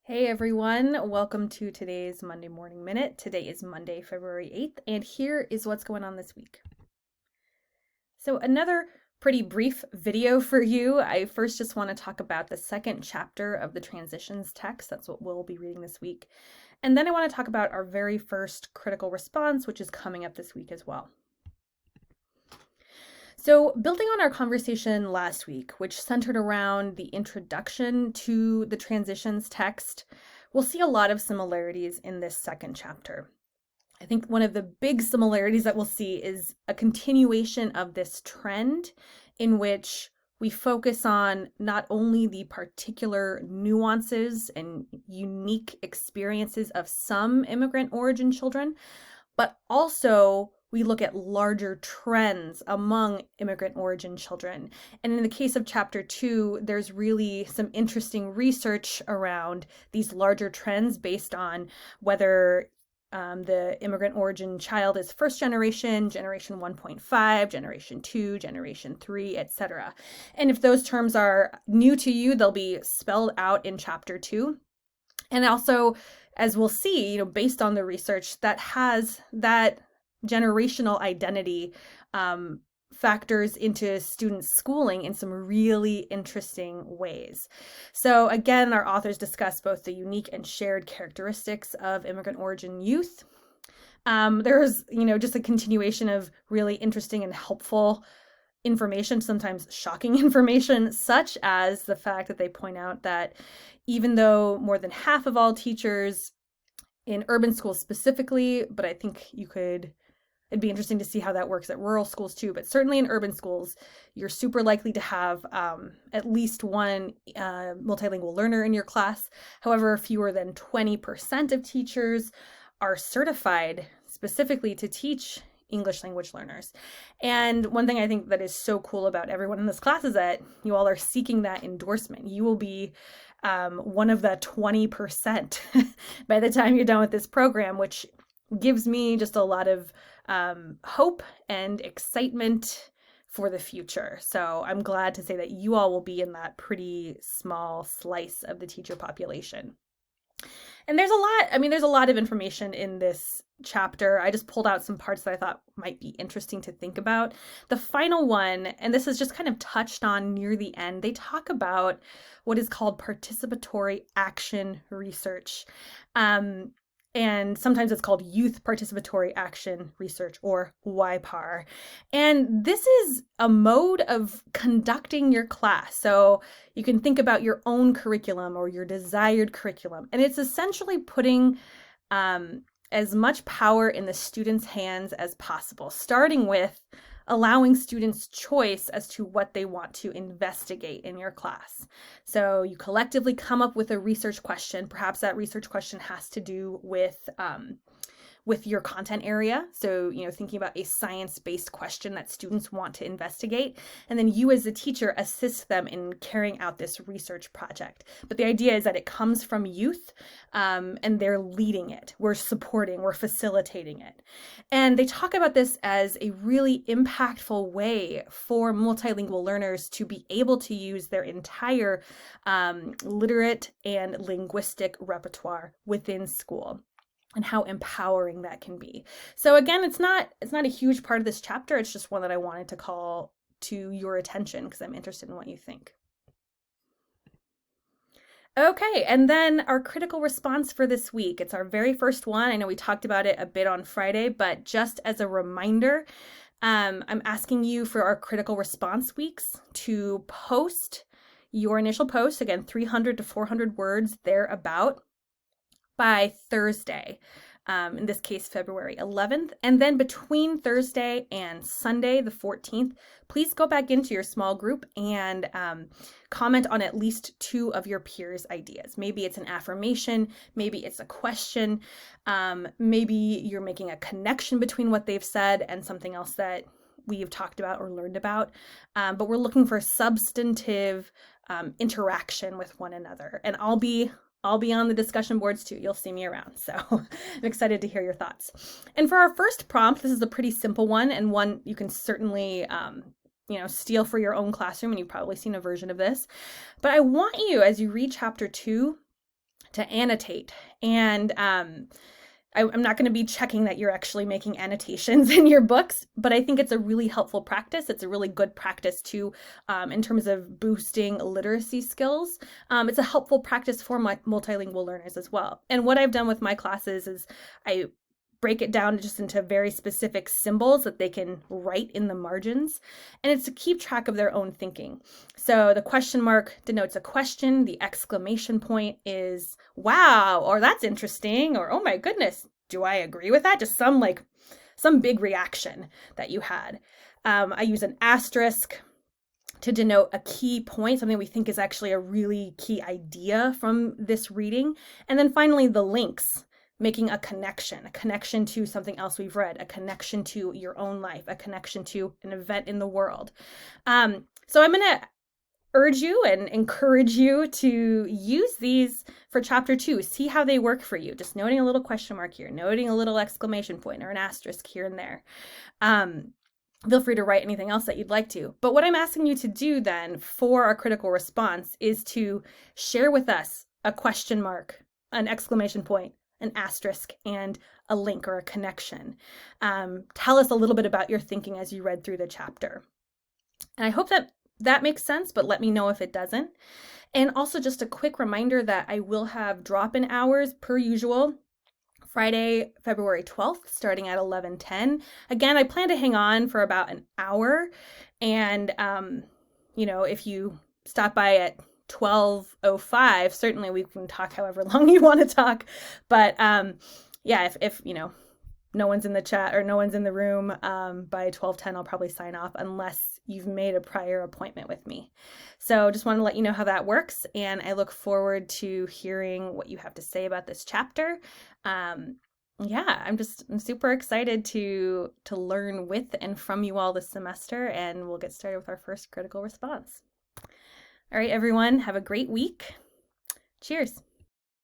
Hey everyone, welcome to today's Monday Morning Minute. Today is Monday, February 8th, and here is what's going on this week. So, another pretty brief video for you. I first just want to talk about the second chapter of the transitions text. That's what we'll be reading this week. And then I want to talk about our very first critical response, which is coming up this week as well. So, building on our conversation last week, which centered around the introduction to the transitions text, we'll see a lot of similarities in this second chapter. I think one of the big similarities that we'll see is a continuation of this trend in which we focus on not only the particular nuances and unique experiences of some immigrant origin children, but also we look at larger trends among immigrant origin children. And in the case of chapter 2, there's really some interesting research around these larger trends based on whether the immigrant origin child is first generation, generation 1.5, generation 2, generation 3, etc. And if those terms are new to you, they'll be spelled out in chapter 2. And also, as we'll see, based on the research that has that generational identity factors into students' schooling in some really interesting ways. So again, our authors discuss both the unique and shared characteristics of immigrant origin youth. There's, just a continuation of really interesting and helpful information, sometimes shocking information, such as the fact that they point out that even though more than half of all teachers in urban schools specifically, but I think it'd be interesting to see how that works at rural schools too, but certainly in urban schools, you're super likely to have at least one multilingual learner in your class. However, fewer than 20% of teachers are certified specifically to teach English language learners. And one thing I think that is so cool about everyone in this class is that you all are seeking that endorsement. You will be one of the 20% by the time you're done with this program, which gives me just a lot of hope and excitement for the future. So I'm glad to say that you all will be in that pretty small slice of the teacher population. And there's a lot of information in this chapter. I just pulled out some parts that I thought might be interesting to think about. The final one, and this is just kind of touched on near the end, they talk about what is called participatory action research. And sometimes it's called Youth Participatory Action Research, or YPAR. And this is a mode of conducting your class. So you can think about your own curriculum or your desired curriculum. And it's essentially putting as much power in the students' hands as possible, starting with allowing students choice as to what they want to investigate in your class. So you collectively come up with a research question. Perhaps that research question has to do with your content area. So, thinking about a science-based question that students want to investigate. And then you as the teacher assist them in carrying out this research project. But the idea is that it comes from youth and they're leading it. We're supporting, we're facilitating it. And they talk about this as a really impactful way for multilingual learners to be able to use their entire literate and linguistic repertoire within school, and how empowering that can be. So again, it's not a huge part of this chapter. It's just one that I wanted to call to your attention because I'm interested in what you think. Okay, and then our critical response for this week. It's our very first one. I know we talked about it a bit on Friday, but just as a reminder, I'm asking you for our critical response weeks to post your initial post, again, 300 to 400 words thereabout, by Thursday, in this case, February 11th. And then between Thursday and Sunday, the 14th, please go back into your small group and comment on at least 2 of your peers' ideas. Maybe it's an affirmation, maybe it's a question, maybe you're making a connection between what they've said and something else that we've talked about or learned about. But we're looking for substantive interaction with one another. And I'll be on the discussion boards too. You'll see me around. So I'm excited to hear your thoughts. And for our first prompt, this is a pretty simple one and one you can certainly, steal for your own classroom. And you've probably seen a version of this. But I want you, as you read chapter 2, to annotate. And I'm not going to be checking that you're actually making annotations in your books, but I think it's a really helpful practice. It's a really good practice too, in terms of boosting literacy skills. It's a helpful practice for my multilingual learners as well. And what I've done with my classes is I break it down just into very specific symbols that they can write in the margins. And it's to keep track of their own thinking. So the question mark denotes a question. The exclamation point is, wow, or that's interesting, or oh my goodness, do I agree with that? Just some big reaction that you had. I use an asterisk to denote a key point, something we think is actually a really key idea from this reading. And then finally, the links, making a connection to something else we've read, a connection to your own life, a connection to an event in the world. So I'm going to urge you and encourage you to use these for chapter 2. See how they work for you. Just noting a little question mark here, noting a little exclamation point or an asterisk here and there. Feel free to write anything else that you'd like to. But what I'm asking you to do then for our critical response is to share with us a question mark, an exclamation point, an asterisk, and a link or a connection. Tell us a little bit about your thinking as you read through the chapter. And I hope that makes sense, but let me know if it doesn't. And also just a quick reminder that I will have drop-in hours per usual, Friday, February 12th, starting at 11:10. Again, I plan to hang on for about an hour. And, if you stop by at 12:05, certainly we can talk however long you want to talk. But if no one's in the chat or no one's in the room by 12:10, I'll probably sign off unless you've made a prior appointment with me. So just want to let you know how that works, and I look forward to hearing what you have to say about this chapter. I'm super excited to learn with and from you all this semester, and we'll get started with our first critical response. All right, everyone, have a great week. Cheers.